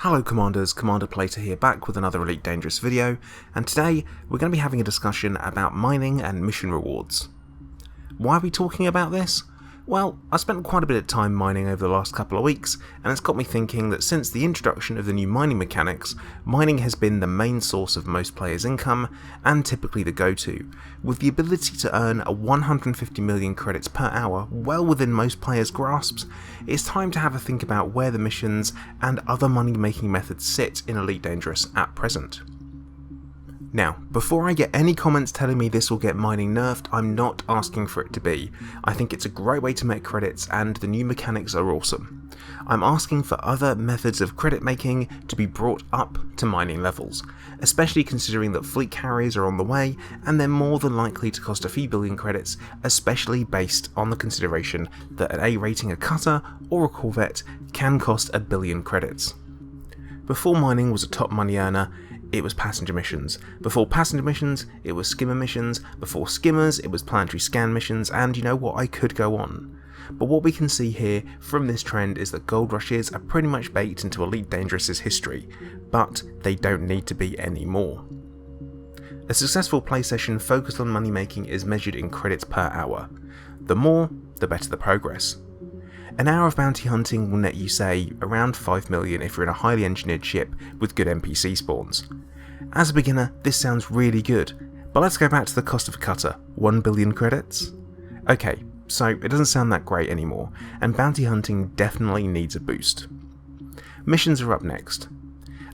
Hello Commanders, Commander Plater here back with another Elite Dangerous video, and today we're going to be having a discussion about mining and mission rewards. Why are we talking about this? Well, I spent quite a bit of time mining over the last couple of weeks, and it's got me thinking that since the introduction of the new mining mechanics, mining has been the main source of most players' income, and typically the go-to, with the ability to earn 150 million credits per hour well within most players' grasps. It's time to have a think about where the missions and other money-making methods sit in Elite Dangerous at present. Now, before I get any comments telling me this will get mining nerfed, I'm not asking for it to be. I think it's a great way to make credits and the new mechanics are awesome. I'm asking for other methods of credit making to be brought up to mining levels, especially considering that fleet carriers are on the way and they're more than likely to cost a few billion credits, especially based on the consideration that an A rating a cutter or a corvette can cost 1 billion credits. Before mining was a top money earner, it was passenger missions. Before passenger missions, it was skimmer missions. Before skimmers, it was planetary scan missions, and you know what, I could go on. But what we can see here from this trend is that gold rushes are pretty much baked into Elite Dangerous's history, but they don't need to be anymore. A successful play session focused on money making is measured in credits per hour. The more, the better the progress. An hour of bounty hunting will net you, say, around 5 million if you're in a highly engineered ship with good NPC spawns. As a beginner, this sounds really good, but let's go back to the cost of a cutter, 1 billion credits? Okay, so it doesn't sound that great anymore, and bounty hunting definitely needs a boost. Missions are up next.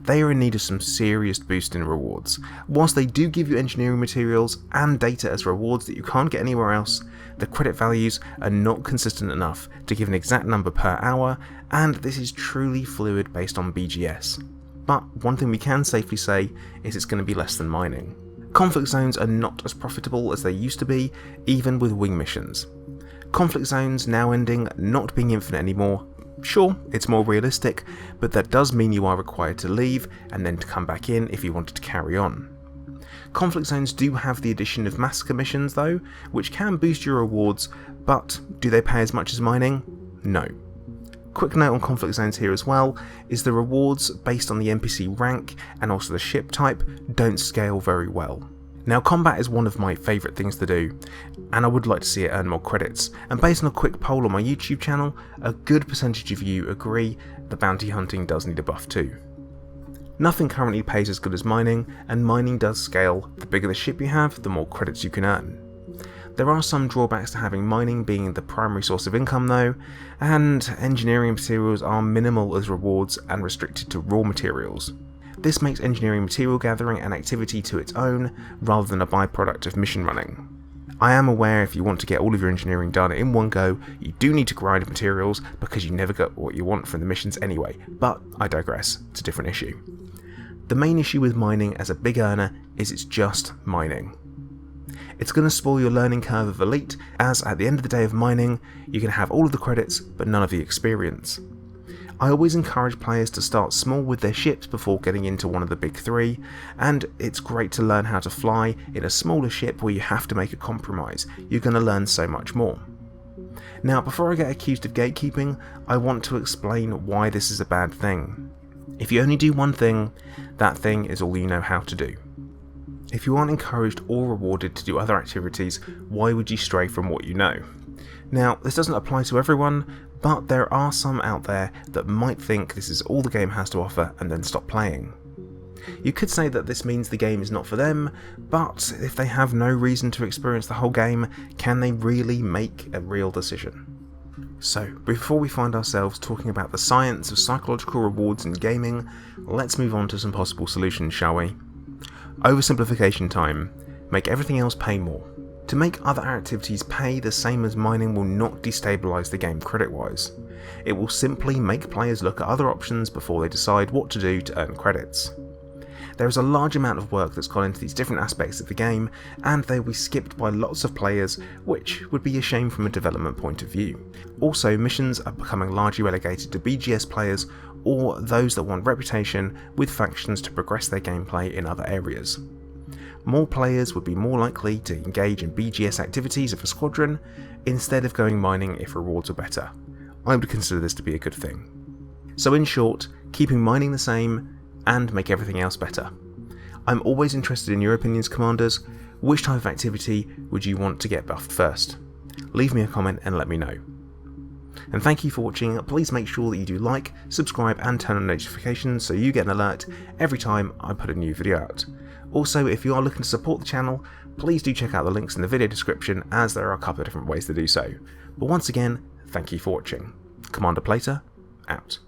They are in need of some serious boost in rewards. Whilst they do give you engineering materials and data as rewards that you can't get anywhere else, the credit values are not consistent enough to give an exact number per hour, and this is truly fluid based on BGS. But one thing we can safely say is it's going to be less than mining. Conflict zones are not as profitable as they used to be, even with wing missions. Conflict zones now ending not being infinite anymore. Sure, it's more realistic, but that does mean you are required to leave and then to come back in if you wanted to carry on. Conflict zones do have the addition of massacre missions though, which can boost your rewards, but do they pay as much as mining? No. Quick note on conflict zones here as well, is the rewards based on the NPC rank and also the ship type don't scale very well. Now combat is one of my favourite things to do, and I would like to see it earn more credits, and based on a quick poll on my YouTube channel, a good percentage of you agree that bounty hunting does need a buff too. Nothing currently pays as good as mining, and mining does scale. The bigger the ship you have, the more credits you can earn. There are some drawbacks to having mining being the primary source of income though, and engineering materials are minimal as rewards and restricted to raw materials. This makes engineering material gathering an activity to its own, rather than a byproduct of mission running. I am aware if you want to get all of your engineering done in one go, you do need to grind materials because you never get what you want from the missions anyway, but I digress, it's a different issue. The main issue with mining as a big earner is it's just mining. It's going to spoil your learning curve of Elite, as at the end of the day of mining, you can have all of the credits but none of the experience. I always encourage players to start small with their ships before getting into one of the big three, and it's great to learn how to fly in a smaller ship where you have to make a compromise. You're going to learn so much more. Now, before I get accused of gatekeeping, I want to explain why this is a bad thing. If you only do one thing, that thing is all you know how to do. If you aren't encouraged or rewarded to do other activities, why would you stray from what you know? Now, this doesn't apply to everyone, but there are some out there that might think this is all the game has to offer and then stop playing. You could say that this means the game is not for them, but if they have no reason to experience the whole game, can they really make a real decision? So, before we find ourselves talking about the science of psychological rewards in gaming, let's move on to some possible solutions, shall we? Oversimplification time. Make everything else pay more. To make other activities pay the same as mining will not destabilise the game credit-wise. It will simply make players look at other options before they decide what to do to earn credits. There is a large amount of work that's gone into these different aspects of the game, and they will be skipped by lots of players, which would be a shame from a development point of view. Also, missions are becoming largely relegated to BGS players or those that want reputation with factions to progress their gameplay in other areas. More players would be more likely to engage in BGS activities of a squadron instead of going mining if rewards are better. I would consider this to be a good thing. So in short, keeping mining the same, and make everything else better. I'm always interested in your opinions, Commanders. Which type of activity would you want to get buffed first? Leave me a comment and let me know. And thank you for watching. Please make sure that you do like, subscribe and turn on notifications so you get an alert every time I put a new video out. Also, if you are looking to support the channel, please do check out the links in the video description, as there are a couple of different ways to do so. But once again, thank you for watching. Commander Plater, out.